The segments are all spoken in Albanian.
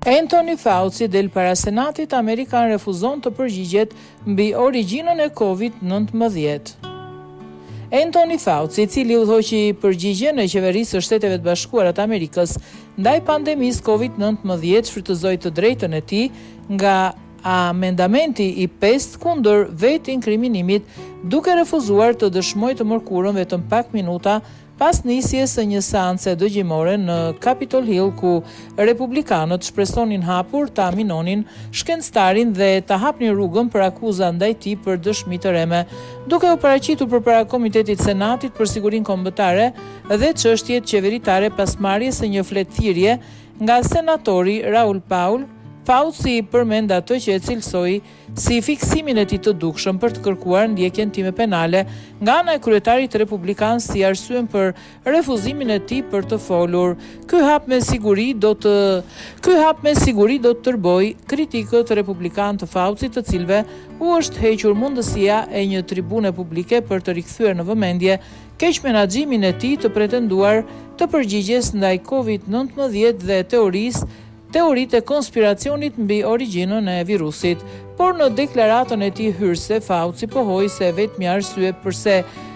Anthony Fauci del para Senatit Amerikan refuzon të përgjigjet mbi origjinën e COVID-19. Anthony Fauci, i cili udhëhoqi përgjigjen e qeverisë së Shteteve të Bashkuara të Amerikës ndaj pandemisë COVID-19, shfrytëzoi të drejtën e tij nga amendamenti i 5 kundër vetë inkriminimit, duke refuzuar të dëshmojë të mërkurën vetëm pak minuta pas nisjes së një seance dëgjimore në Capitol Hill, ku republikanët shpresonin hapur ta minonin shkencëtarin dhe ta hapnin rrugën për akuza ndaj tij për dëshmi të reme, duke u paraqitur përpara Komitetit Senatit për Sigurinë Kombëtare dhe çështjet qeveritare pas marrjes së një fletëthirrje nga senatori Raul Paul. Fauci përmend atë që e cilësoi si fiksimin e tij të dukshëm për të kërkuar ndjekjen time penale nga ana e kryetarit republikan si arsye për refuzimin e tij për të folur. Ky hap me siguri do të tërbojë kritikët republikan të Faucit, të cilëve u është hequr mundësia e një tribune publike për të rikthyer në vëmendje keq menaxhimin e tij të pretenduar të përgjigjes ndaj COVID-19 dhe teoritë e konspiracionit mbi origjinën e virusit, por në deklaratën e tij hyrëse Fauci pohoi se vetmi arsye pse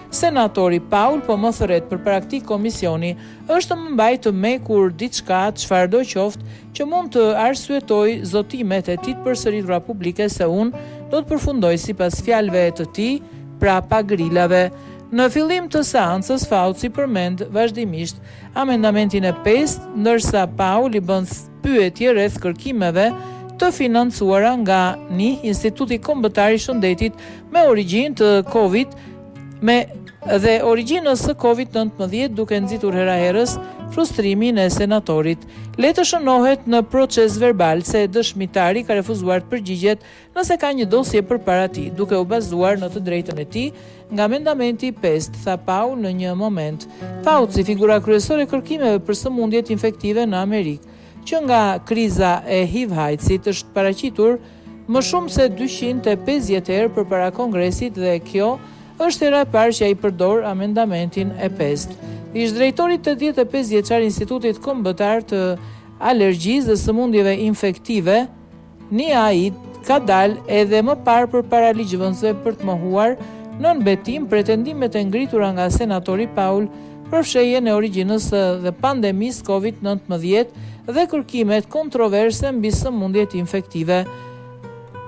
senatori Paul po më thret përpara këtij komisioni është më mbaj të mekur diçka, çfarëdo qoftë, që mund të arsyetoj zotimet e tij të përsëritura publike se unë do të përfundoj sipas fjalëve të tij prapa grilave. Në fillim të seancës, Fauci përmend vazhdimisht amendamentin e 5, ndërsa Paul i bën pyetje rreth kërkimeve të financuara nga një instituti kombëtar i shëndetit me origjinë të dhe origjinës së COVID-19, duke nxitur heraherës frustrimin e senatorit. Le të shënohet në proces verbal se dëshmitari ka refuzuar të përgjigjet nëse ka një dosje përpara tij, duke u bazuar në të drejtën e tij nga amendamenti 5, tha Paul në një moment. Fauci, figura kryesore e kërkimeve për sëmundjet infektive në Amerikë, që nga kriza e HIV/AIDS-it është paraqitur më shumë se 250 herë përpara Kongresit, dhe kjo është hera e parë që ai përdor amendamentin e 5. Ish drejtori 85 vjeçar Institutit Kombëtar të Alergjisë dhe Sëmundjeve Infektive, NIAID, ka dalë edhe më parë përpara ligjvënësve për të mohuar në betim pretendimet e ngritura nga senatori Paul për fshehjen e origjinës dhe pandemisë COVID-19 dhe kërkimet kontroverse mbi sëmundjet infektive.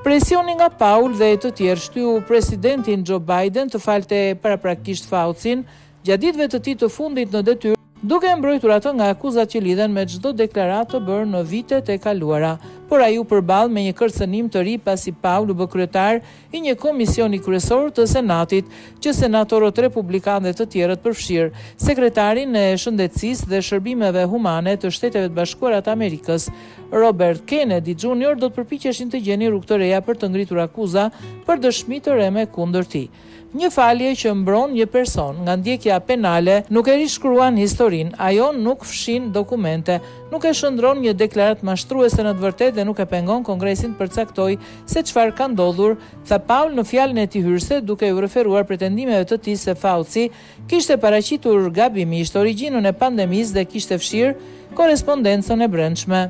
Presioni nga Paul dhe të tjerë shtyu presidentin Joe Biden të falte paraprakisht Faucin gjatë ditëve të tij të fundit në detyrë, duke mbrojtur atë nga akuzat që lidhen me çdo deklaratë të bërë në vitet e kaluara. Por ai u përball me një kërcënim të ri pasi Paul u bë kryetar i një komisioni kryesor të Senatit, që senatorët republikanë dhe të tjerët përfshirë sekretarin e shëndetësisë dhe shërbimeve humane të Shteteve të Bashkuara të Amerikës, Robert Kennedy Jr., do të përpiqeshin të gjeni rrugë të reja për të ngritur akuza për dëshmi të reme kundër tij. Një falje që mbron një person nga ndjekja penale nuk e rishkruan historinë, ajo nuk fshin dokumente, nuk e shndron një deklaratë mashtruese në të vërtetë dhe nuk e pengon Kongresin të përcaktoj se çfarë ka ndodhur, tha Paul në fjalën e tij hyrëse, duke u referuar pretendimeve të tij se Fauci kishte paraqitur gabimisht origjinën e pandemisë dhe kishte fshirë korrespondencën e brendshme.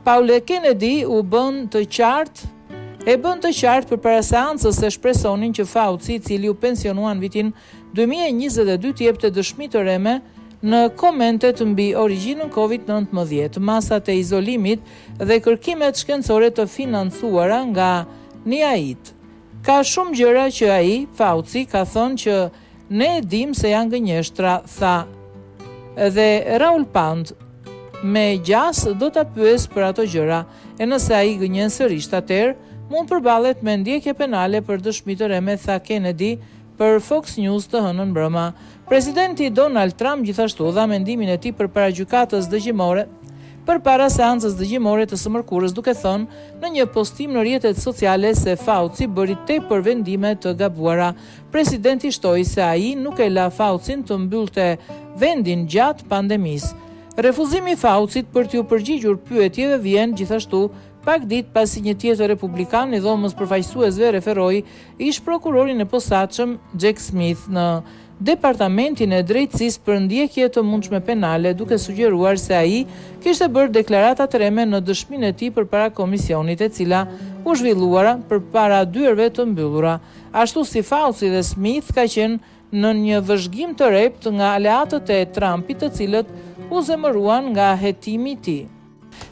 Paul Kennedy e bën të qartë përpara seancës se shpresonin që Fauci, i cili u pensionuan vitin 2022, të jepte dëshmi të reme në komentet mbi origjinën COVID-19, masat e izolimit dhe kërkimet shkencore të financuara nga NIAID. Ka shumë gjëra që ai, Fauci, ka thënë që ne e dim se janë gënjeshtra, tha. Dhe Raul Pand, me gjas do ta pyes për ato gjëra, e nëse ai gënjen sërish, atëherë mund përballet me ndjekje penale për dëshmi të reme, tha Kennedy për Fox News të hënën mbrëma. Presidenti Donald Trump gjithashtu dha mendimin e tij përpara gjykatës dëgjimore, përpara seancës dëgjimore të së mërkurës, duke thënë në një postim në rrjetet sociale se Fauci bëri tepër vendime të gabuara. Presidenti shtoi se ai nuk e la Faucin të mbyllte vendin gjatë pandemisë. Refuzimi i Faucit për t'u përgjigjur pyetjeve vjen gjithashtu pak ditë pasi një tjetër republikan i dhomës përfaqësuesve referoi ish prokurorin e posaçëm Jack Smith në Departamentin e Drejtësisë për ndjekje të mundshme penale, duke sugjeruar se ai kishte bërë deklarata të reme në dëshminë e tij përpara komisionit, e cila u zhvilluara përpara dyerve të mbyllura. Ashtu si Fauci dhe Smith ka qenë në një vëzhgim të rept nga aleatët e Trumpit, të cilët u zemëruan nga hetimi i tij.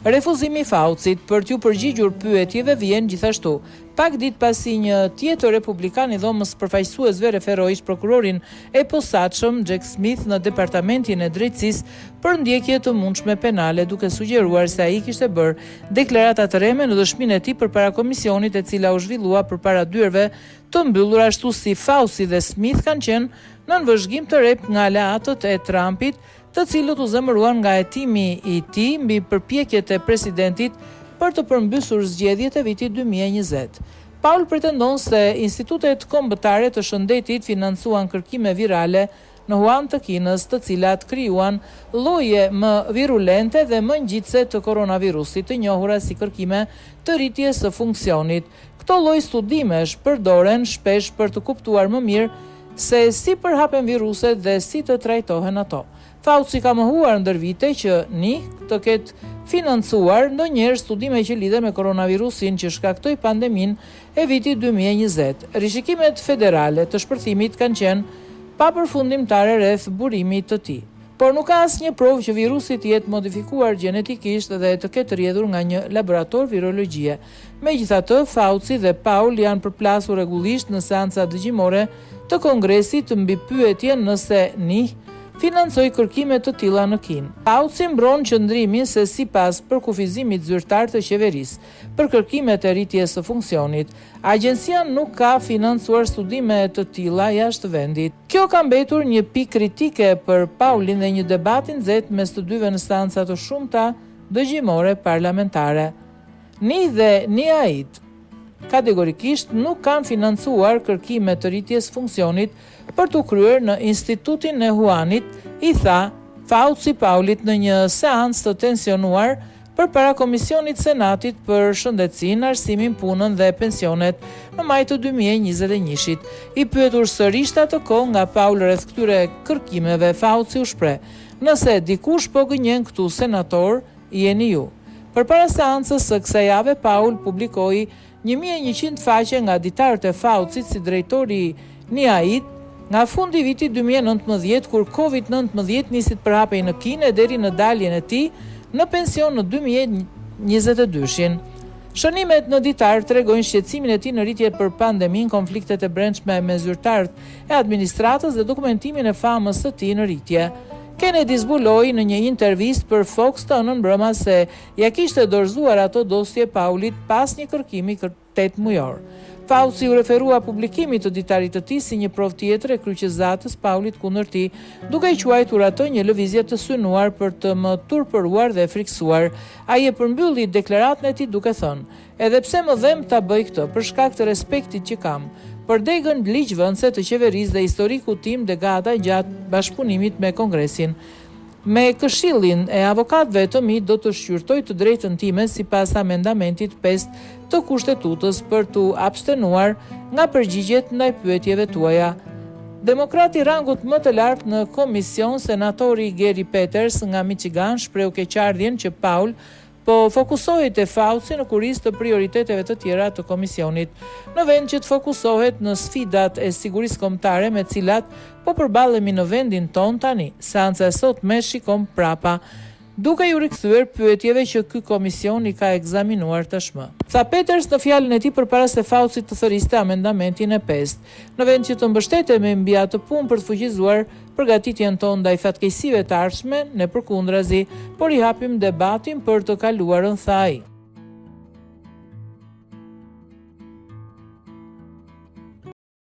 Refuzimi i Faucit për t'u përgjigjur pyetjeve vjen gjithashtu pak ditë pasi një tjetër republikan i dhomës përfaqësuesve referoi prokurorin e posaçëm Jack Smith në Departamentin e Drejtësisë për ndjekje të mundshme penale, duke sugjeruar se ai kishte bërë deklarata të reme në dëshminë e tij përpara komisionit, e cila u zhvillua përpara dyerve të mbyllura. Ashtu si Fauci dhe Smith kanë qenë në vëzhgim të rept nga aleatët e Trumpit, të cilët u zemëruan nga hetimi i tij mbi përpjekjet e presidentit për të përmbysur zgjedhjet e vitit 2020. Paul pretendon se institutet kombëtare të shëndetit financuan kërkime virale në Wuhan të Kinës, të cilat krijuan lloje më virulente dhe më ngjitse të koronavirusit, të njohura si kërkime të rritjes së funksionit. Këto lloj studimesh përdoren shpesh për të kuptuar më mirë se si përhapen viruset dhe si të trajtohen ato. Fauci ka mohuar ndër vite që të ketë financuar ndonjëherë studime që lidhen me koronavirusin që shkaktoi pandemin e vitit 2020. Rishikimet federale të shpërthimit kanë qenë papërfundimtare rreth burimit të tij. Por nuk ka asnjë provë që virusi të jetë modifikuar gjenetikisht dhe të ketë rrjedhur nga një laborator virologjie. Megjithatë, Fauci dhe Paul janë përplasur rregullisht në seanca dëgjimore të Kongresit mbi pyetjen nëse financoi kërkime të tilla në Kinë. Fauci mbron qëndrimin se sipas përkufizimit zyrtar të qeverisë për kërkimet e rritjes së funksionit, agjencia nuk ka financuar studime të tilla jashtë vendit. Kjo ka mbetur një pikë kritike për Paulin dhe një debat i nxehtë mes të dyve në stanca të shumta dëgjimore parlamentare. Dhe NIAID kategorikisht nuk kanë financuar kërkime të rritjes funksionit për të kryer në Institutin e Wuhanit, i tha Fauci Paulit në një seancë të tensionuar përpara Komisionit Senatit për Shëndetësinë, Arsimin, Punën dhe Pensionet në maj të 2021-shit. I pyetur sërish atë kohë nga Paul rreth këtyre kërkimeve, Fauci u shpreh: "Nëse dikush po gënjen këtu senator, jeni ju." Përpara seancës së kësaj jave, Paul publikoi 1100 faqe nga ditarët e Faucit si drejtori i NIAID nga fundi i vitit 2019, kur COVID-19 nisi të përhapej në Kinë deri në daljen e tij në pension në 2022-shin. Shënimet në ditar tregojnë shqetësimin e tij në rritje për pandemin, konfliktet e brendshme me zyrtarët e administratës dhe dokumentimin e famës së tij në rritje. Kennedy zbuloi në një intervistë për Fox të hënën mbrëma se ja kishte dorëzuar ato dosje Paulit pas një kërkimi 8 mujor. Fauci u referua publikimit të ditarit të tij si një provë tjetër e kryqëzatës Paulit kundër tij, duke i quajtur atë një lëvizje të synuar për të më turpëruar dhe friksuar. Ai e përmbylli deklaratën e tij duke thënë: "Edhe pse më dhem ta bëj këtë për shkak të respektit që kam për degën ligjvënëse të qeverisë dhe historiku tim dhe gata gjatë bashkëpunimit me Kongresin. Me këshillin e avokatëve të mi do të shqyrtoj të drejtën time sipas amendamentit 5 të Kushtetutës për t'u abstenuar nga përgjigjet ndaj pyetjeve tuaja." Demokrati rangut më të lartë në komision, senatori Gary Peters nga Michigan, shpreu keqardhjen që Paul po fokusohet te Fauci në kurisë të prioriteteve të tjera të komisionit, në vend që të fokusohet në sfidat e sigurisë kombëtare me cilat po përballemi në vendin ton tani. Seanca e sotme shikon prapa, duke ju rikthyer pyetjeve që ky komision i ka ekzaminuar tashmë. Tha Peters në fjalën e tij përpara se Fauci të thëriste amendamentin e 5, në vend që të mbështetemi mbi atë punë për të fuqizuar përgatitjen tonë ndaj fatkeqësive të ardhshme, ne përkundrazi, por i hapim debatin për të kaluarën, tha ai.